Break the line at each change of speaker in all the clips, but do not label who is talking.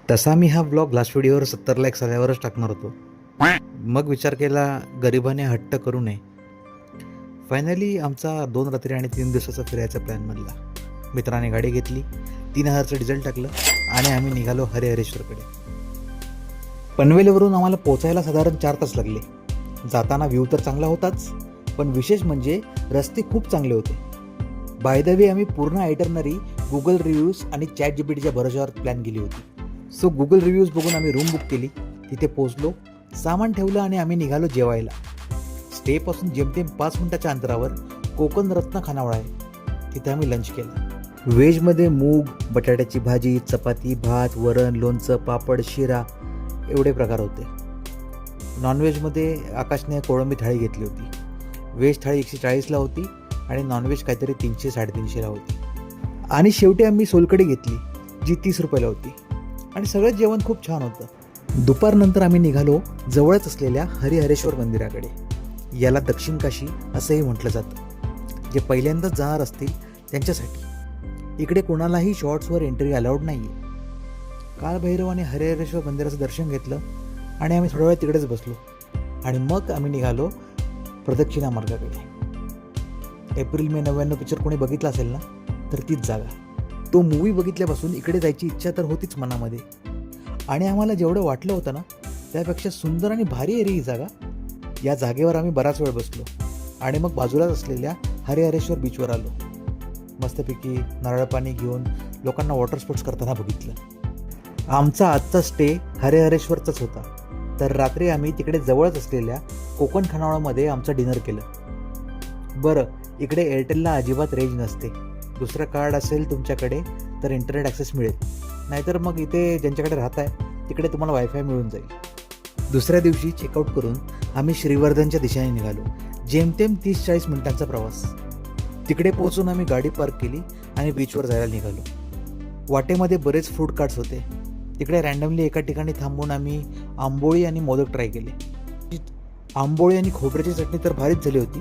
तसा मी हा blog last व्हिडिओवर 70 likes आल्यावरच टाकणार होतो. मग विचार केला गरिबाने हट्ट करू नये. फायनली आमचा 2 रात्री आणि 3 दिवसाचा फिरायचा प्लॅन बनला. मित्राने गाडी घेतली, 3000चं डिझेल टाकलं आणि आम्ही निघालो हरिहरेश्वरकडे. पनवेलवरून आम्हाला पोचायला साधारण 4 तास लागले. जाताना व्ह्यू तर चांगला होताच, पण विशेष म्हणजे रस्ते खूप चांगले होते. बाय द वे आम्ही पूर्ण आयटरनरी गुगल रिव्ह्यूज आणि ChatGPTच्या भरोश्यावर प्लॅन केली होती. सो गुगल रिव्ह्यूज बघून आम्ही रूम बुक केली. तिथे पोहोचलो, सामान ठेवलं आणि आम्ही निघालो जेवायला. स्टेपासून जेमतेम 5 मिनिटाच्या अंतरावर कोकण रत्न खानावळ आहे. तिथे आम्ही लंच केला. व्हेजमध्ये मूग, बटाट्याची भाजी, चपाती, भात, वरण, लोणचं, पापड, शिरा एवढे प्रकार होते. नॉनव्हेजमध्ये आकाशने कोळंबी थाळी घेतली होती. व्हेज थाळी 140ला होती आणि नॉनव्हेज काहीतरी 300-350ला होती. आणि शेवटी आम्ही सोलकढी घेतली जी 30 रुपयाला होती. आणि सगळं जेवण खूप छान होतं. दुपारनंतर आम्ही निघालो जवळच असलेल्या हरिहरेश्वर मंदिराकडे. याला दक्षिण काशी असंही म्हटलं जातं. जे पहिल्यांदाच जाणार असतील त्यांच्यासाठी. इकडे कोणालाही शॉर्ट्सवर एंट्री अलाउड नाही आहे. काळभैरव आणि हरिहरेश्वर मंदिराचं दर्शन घेतलं आणि आम्ही थोडा वेळ तिकडेच बसलो. आणि मग आम्ही निघालो प्रदक्षिणा मार्गाकडे. एप्रिल मे 99 पिक्चर कोणी बघितला असेल ना, तर तीच जागा. तो मूवी बघितल्यापासून इकडे जायची इच्छा तर होतीच मनामध्ये. आणि आम्हाला जेवढं वाटलं होतं ना, त्यापेक्षा सुंदर आणि भारी आहे रे ही जागा. या जागेवर आम्ही बराच वेळ बसलो आणि मग बाजूलाच असलेल्या हरिहरेश्वर बीचवर आलो. मस्तपैकी नारळ पाणी घेऊन लोकांना वॉटर स्पोर्ट्स करताना बघितलं. आमचा आजचा स्टे हरिहरेश्वरचाच होता. तर रात्री आम्ही तिकडे जवळच असलेल्या कोकण खानावळमध्ये आमचं डिनर केलं. बरं, इकडे एअरटेलला अजिबात रेंज नसते. दुसरं कार्ड असेल तुमच्याकडे तर इंटरनेट ॲक्सेस मिळेल, नाहीतर मग इथे ज्यांच्याकडे राहत आहे तिकडे तुम्हाला वायफाय मिळून जाईल. दुसऱ्या दिवशी चेकआउट करून आम्ही श्रीवर्धनच्या दिशेने निघालो. जेमतेम 30-40 मिनिटांचा प्रवास. तिकडे पोहोचून आम्ही गाडी पार्क केली आणि बीचवर जायला निघालो. वाटेमध्ये बरेच फूड कार्ट्स होते. तिकडे रँडमली एका ठिकाणी थांबून आम्ही आंबोळी आणि मोदक ट्राय केले. आंबोळी आणि खोबऱ्याची चटणी तर भारीच झाली होती,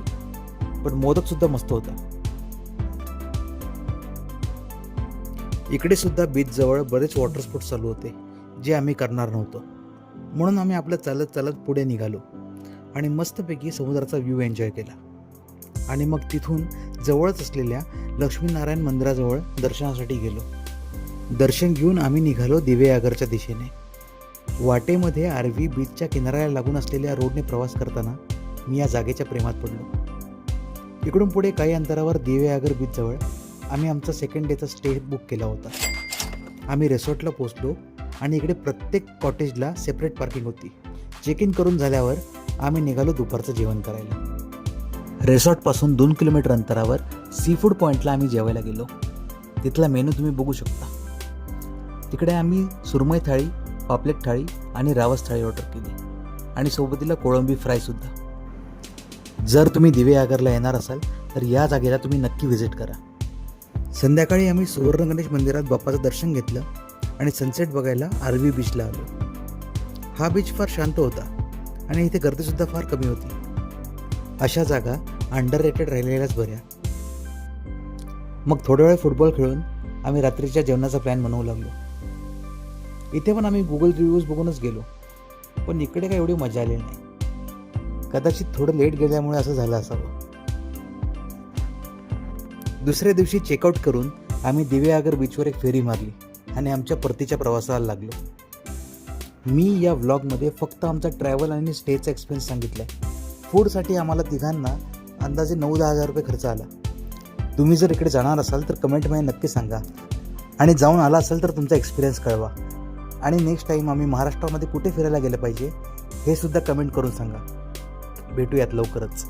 पण मोदकसुद्धा मस्त होता. इकडे सुद्धा बीचजवळ बरेच वॉटर स्पोर्ट्स चालू होते, जे आम्ही करणार नव्हतो. म्हणून आम्ही आपलं चालत चालत पुढे निघालो आणि मस्तपैकी समुद्राचा व्ह्यू एन्जॉय केला. आणि मग तिथून जवळच असलेल्या लक्ष्मीनारायण मंदिराजवळ दर्शनासाठी गेलो. दर्शन घेऊन आम्ही निघालो दिवेआगरच्या दिशेने. वाटेमध्ये आरवी बीचच्या किनाऱ्याला लागून असलेल्या रोडने प्रवास करताना मी या जागेच्या प्रेमात पडलो. इकडून पुढे काही अंतरावर दिवेआगर बीचजवळ आम्ही आमचा सेकंड डेचा स्टे बुक केला होता. आम्ही रिसॉर्टला पोहोचलो आणि इकडे प्रत्येक कॉटेजला सेपरेट पार्किंग होती. चेक इन करून झाल्यावर आम्ही निघालो दुपारचं जेवण करायला. रिसॉर्टपासून 2 किलोमीटर अंतरावर सी फूड पॉईंटला आम्ही जेवायला गेलो. तिथला मेनू तुम्ही बघू शकता. तिकडे आम्ही सुरमई थाळी, पापलेट थाळी आणि रावस थाळी ऑर्डर केली आणि सोबतीला कोळंबी फ्रायसुद्धा. जर तुम्ही दिवेआगरला येणार असाल तर या जागेला तुम्ही नक्की व्हिजिट करा. संध्याकाळी आम्ही सुवर्ण गणेश मंदिरात बाप्पाचं दर्शन घेतलं आणि सनसेट बघायला आरवी बीचला आलो. हा बीच फार शांत होता आणि इथे गर्दीसुद्धा फार कमी होती. अशा जागा अंडररेटेड राहिलेल्याच बऱ्या. मग थोड्या वेळ फुटबॉल खेळून आम्ही रात्रीच्या जेवणाचा प्लॅन बनवू लागलो. इथे पण आम्ही गुगल रिव्ह्यूज बघूनच गेलो, पण इकडे काही एवढी मजा आली नाही. कदाचित थोडं लेट गेल्यामुळे असं झालं असावं. दुसऱ्या दिवशी चेकआउट करून आम्ही दिवेआगर बीचवर एक फेरी मारली आणि आमच्या परतीच्या प्रवासाला लागलो. मी या व्लॉगमध्ये फक्त आमचा ट्रॅव्हल आणि स्टेचा एक्सपेन्स सांगितला आहे. फूडसाठी आम्हाला तिघांना अंदाजे 9-10 हजार रुपये खर्च आला. तुम्ही जर इकडे जाणार असाल तर कमेंटमध्ये नक्की सांगा आणि जाऊन आला असाल तर तुमचा एक्सपिरियन्स कळवा. आणि नेक्स्ट टाईम आम्ही महाराष्ट्रामध्ये कुठे फिरायला गेलं पाहिजे हे सुद्धा कमेंट करून सांगा. भेटूयात लवकरच.